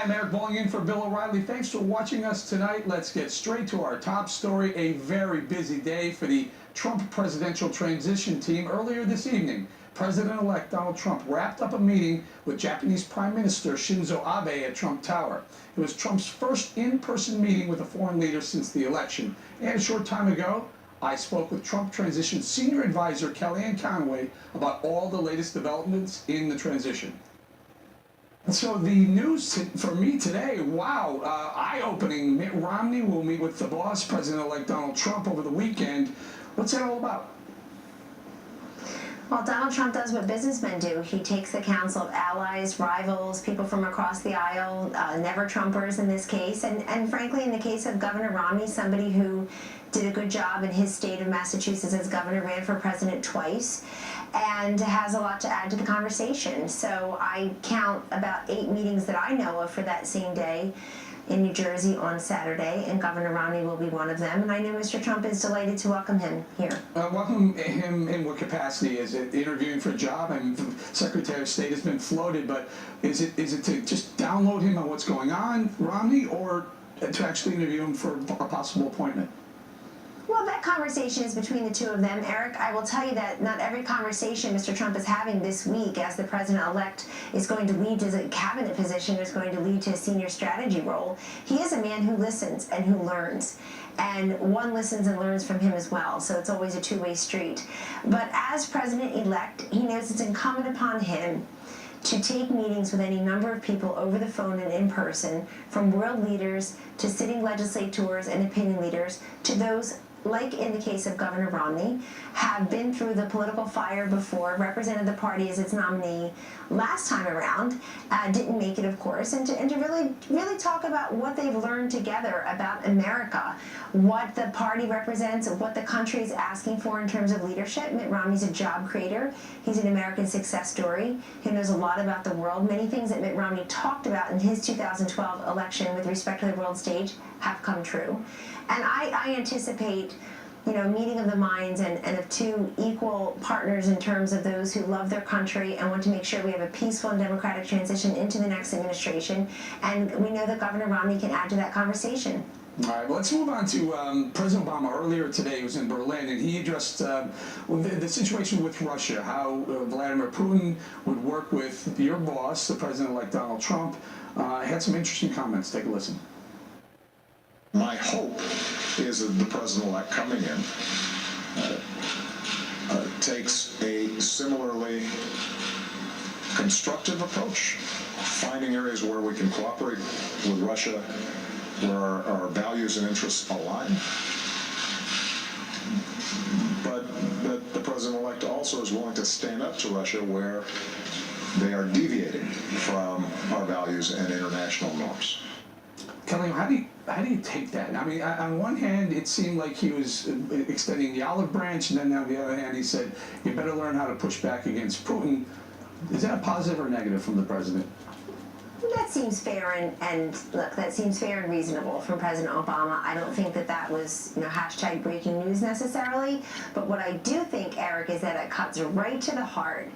I'm Eric Bolling in for Bill O'Reilly. Thanks for watching us tonight. Let's get straight to our top story. A very busy day for the Trump presidential transition team. Earlier this evening, President-elect Donald Trump wrapped up a meeting with Japanese Prime Minister Shinzo Abe at Trump Tower. It was Trump's first in-person meeting with a foreign leader since the election. And a short time ago, I spoke with Trump transition senior advisor Kellyanne Conway about all the latest developments in the transition. So the news for me today, wow, eye-opening. Mitt Romney will meet with the boss, President-elect Donald Trump, over the weekend. What's that all about? Well, Donald Trump does what businessmen do. He takes the counsel of allies, rivals, people from across the aisle, never-Trumpers in this case, and frankly, in the case of Governor Romney, somebody who did a good job in his state of Massachusetts as governor, ran for president twice, and has a lot to add to the conversation. So I count about 8 meetings that I know of for that same day in New Jersey on Saturday, and Governor Romney will be one of them. And I know Mr. Trump is delighted to welcome him here. Welcome him in what capacity? Is it interviewing for a job? I mean, the Secretary of State has been floated, but is it to just download him on what's going on, Romney, or to actually interview him for a possible appointment? Well, that conversation is between the two of them, Eric. I will tell you that not every conversation Mr. Trump is having this week as the president-elect is going to lead to a cabinet position, is going to lead to a senior strategy role. He is a man who listens and who learns. And one listens and learns from him as well, so it's always a two-way street. But as president-elect, he knows it's incumbent upon him to take meetings with any number of people over the phone and in person, from world leaders to sitting legislators and opinion leaders to those, like in the case of Governor Romney, have been through the political fire before, represented the party as its nominee last time around, didn't make it, of course, and to really talk about what they've learned together about America, what the party represents, what the country is asking for in terms of leadership. Mitt Romney's a job creator. He's an American success story. He knows a lot about the world. Many things that Mitt Romney talked about in his 2012 election with respect to the world stage have come true. And I anticipate, you know, meeting of the minds and of two equal partners in terms of those who love their country and want to make sure we have a peaceful and democratic transition into the next administration. And we know that Governor Romney can add to that conversation. All right, well, let's move on to President Obama. Earlier today, he was in Berlin, and he addressed the situation with Russia, how Vladimir Putin would work with your boss, the president-elect Donald Trump. Had some interesting comments. Take a listen. My hope is that the president-elect coming in takes a similarly constructive approach, finding areas where we can cooperate with Russia, where our values and interests align, but that the president-elect also is willing to stand up to Russia where they are deviating from our values and international norms. Kellyanne, how do you take that? I mean, on one hand, it seemed like he was extending the olive branch, and then on the other hand, he said, you better learn how to push back against Putin. Is that a positive or negative from the president? That seems fair, and look, that seems fair and reasonable from President Obama. I don't think that was, you know, hashtag breaking news necessarily, but what I do think, Eric, is that it cuts right to the heart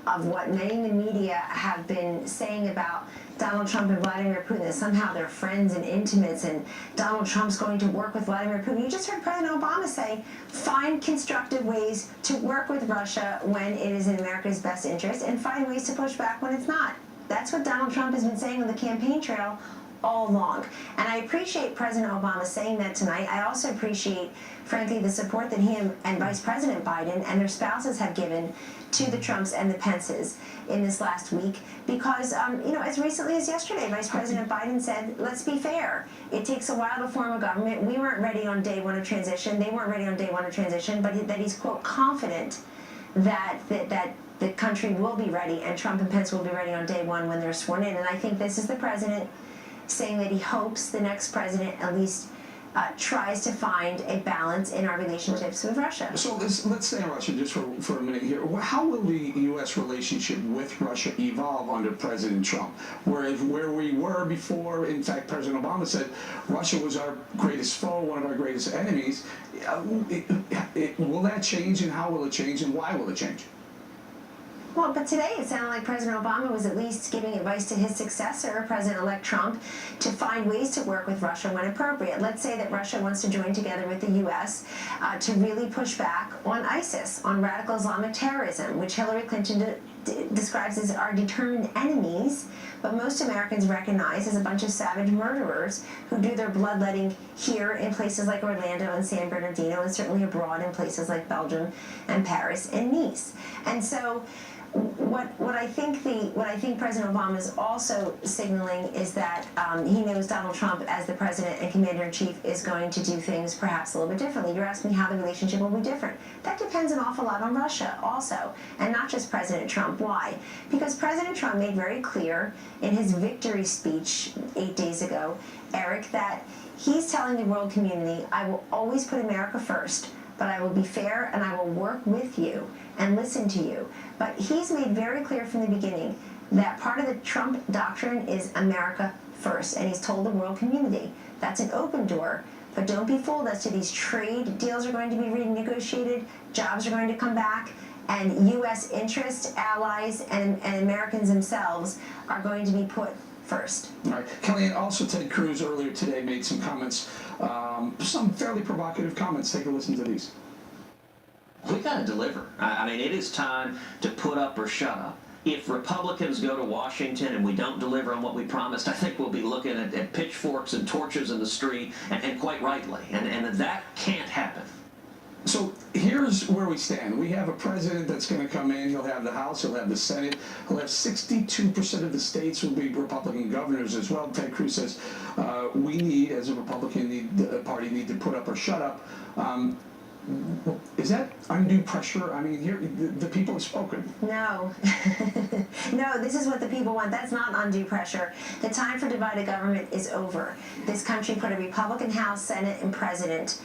of what many in the media have been saying about Donald Trump and Vladimir Putin, that somehow they're friends and intimates, and Donald Trump's going to work with Vladimir Putin. You just heard President Obama say, find constructive ways to work with Russia when it is in America's best interest, and find ways to push back when it's not. That's what Donald Trump has been saying on the campaign trail all along. And I appreciate President Obama saying that tonight. I also appreciate, frankly, the support that he and Vice President Biden and their spouses have given to the Trumps and the Pences in this last week, because, you know, as recently as yesterday, Vice President Biden said, let's be fair. It takes a while to form a government. We weren't ready on day one of transition. They weren't ready on day one of transition, but that he's, quote, confident that the country will be ready, and Trump and Pence will be ready on day one when they're sworn in. And I think this is the president saying that he hopes the next president at least tries to find a balance in our relationships with Russia. So let's stay on Russia just for a minute here. How will the U.S. relationship with Russia evolve under President Trump? Where we were before, in fact, President Obama said Russia was our greatest foe, one of our greatest enemies. Will that change, and how will it change, and why will it change? Well, but today it sounded like President Obama was at least giving advice to his successor, President-elect Trump, to find ways to work with Russia when appropriate. Let's say that Russia wants to join together with the U.S. To really push back on ISIS, on radical Islamic terrorism, which Hillary Clinton describes as our determined enemies, but most Americans recognize as a bunch of savage murderers who do their bloodletting here in places like Orlando and San Bernardino, and certainly abroad in places like Belgium and Paris and Nice. And so what I think President Obama is also signaling is that he knows Donald Trump as the president and commander-in-chief is going to do things perhaps a little bit differently. You're asking how the relationship will be different. That depends an awful lot on Russia also, and not just President Trump. Why? Because President Trump made very clear in his victory speech 8 days ago, Eric, that he's telling the world community, I will always put America first, but I will be fair and I will work with you and listen to you. But he's made very clear from the beginning that part of the Trump doctrine is America first, and he's told the world community that's an open door, but don't be fooled as to these trade deals are going to be renegotiated, jobs are going to come back, and U.S. interests, allies, and Americans themselves are going to be put first. All right. Kellyanne, also Ted Cruz earlier today made some comments, some fairly provocative comments. Take a listen to these. We got to deliver. I mean, it is time to put up or shut up. If Republicans go to Washington and we don't deliver on what we promised, I think we'll be looking at pitchforks and torches in the street, and quite rightly. And that can't happen. So here's where we stand. We have a president that's going to come in. He'll have the House. He'll have the Senate. He'll have 62% of the states will be Republican governors as well. Ted Cruz says we need, as a Republican party, need to put up or shut up. Is that undue pressure? I mean, here the people have spoken. No. No, this is what the people want. That's not undue pressure. The time for divided government is over. This country put a Republican House, Senate, and President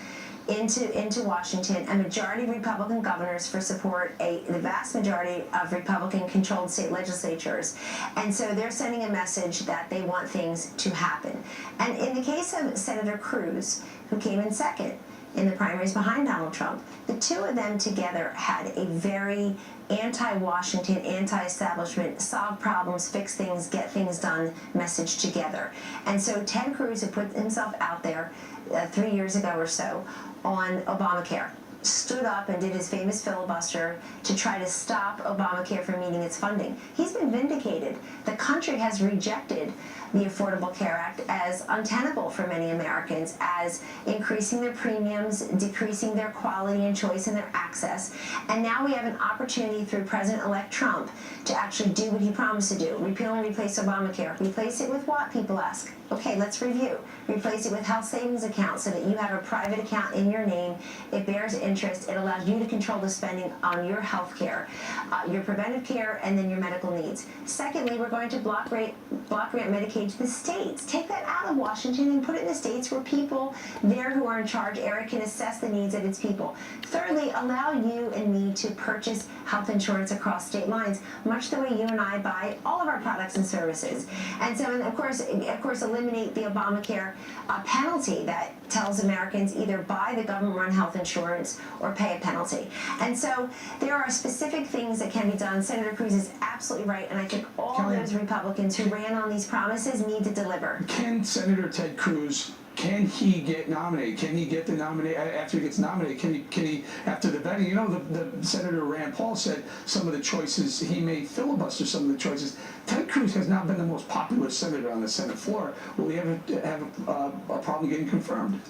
into Washington, a majority of Republican governors for support, the vast majority of Republican-controlled state legislatures. And so they're sending a message that they want things to happen. And in the case of Senator Cruz, who came in second in the primaries behind Donald Trump, the two of them together had a very anti-Washington, anti-establishment, solve problems, fix things, get things done message together. And so Ted Cruz had put himself out there 3 years ago or so on Obamacare, stood up and did his famous filibuster to try to stop Obamacare from meeting its funding. He's been vindicated. The country has rejected the Affordable Care Act as untenable for many Americans, as increasing their premiums, decreasing their quality and choice and their access. And now we have an opportunity through President-elect Trump to actually do what he promised to do, repeal and replace Obamacare. Replace it with what, people ask? Okay, let's review. Replace it with health savings accounts so that you have a private account in your name. It bears interest. It allows you to control the spending on your health care, your preventive care, and then your medical needs. Secondly, we're going to block grant Medicaid to the states. Take that out of Washington and put it in the states where people there who are in charge, Eric, can assess the needs of its people. Thirdly, allow you and me to purchase health insurance across state lines, much the way you and I buy all of our products and services. And so, and of course, eliminate the Obamacare penalty that tells Americans either buy the government-run health insurance or pay a penalty. And so there are specific things that can be done. Senator Cruz is absolutely right, and I think all those Republicans who ran on these promises need to deliver. Can Senator Ted Cruz, can he get nominated? Can he get the nominate after he gets nominated? Can he after the vetting? You know, the Senator Rand Paul said some of the choices he may filibuster some of the choices. Ted Cruz has not been the most popular senator on the Senate floor. Will he ever have a problem getting confirmed?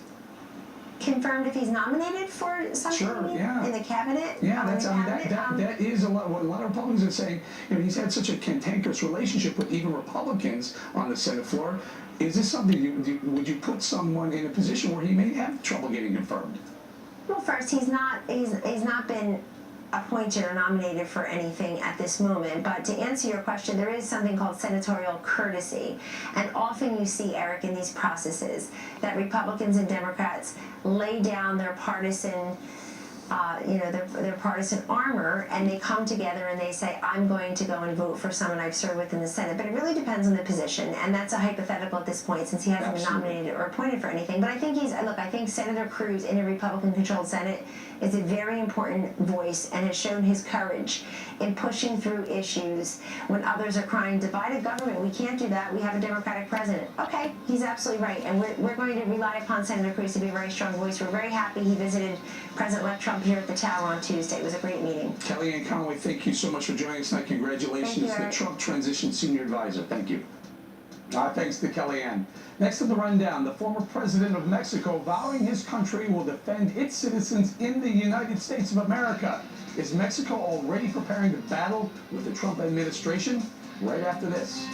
Confirmed if he's nominated for something? Sure, yeah. In the cabinet? Yeah, that is a lot. What a lot of Republicans are saying. You know, he's had such a cantankerous relationship with even Republicans on the Senate floor. Is this something would you put someone in a position where he may have trouble getting confirmed? Well, first, he's not been appointed or nominated for anything at this moment. But to answer your question, there is something called senatorial courtesy. And often you see, Eric, in these processes that Republicans and Democrats lay down their partisan their partisan armor, and they come together and they say, I'm going to go and vote for someone I've served with in the Senate. But it really depends on the position, and that's a hypothetical at this point since he hasn't been nominated or appointed for anything. But I think I think Senator Cruz in a Republican-controlled Senate is a very important voice and has shown his courage in pushing through issues when others are crying, divided government, we can't do that, we have a Democratic president. Okay, he's absolutely right, and we're going to rely upon Senator Cruz to be a very strong voice. We're very happy he visited President-elect Trump here at the Tower on Tuesday. It was a great meeting. Kellyanne Conway, thank you so much for joining us tonight. Congratulations, the Trump Transition Senior Advisor. Thank you. Thanks to Kellyanne. Next on the rundown, the former president of Mexico vowing his country will defend its citizens in the United States of America. Is Mexico already preparing to battle with the Trump administration? Right after this.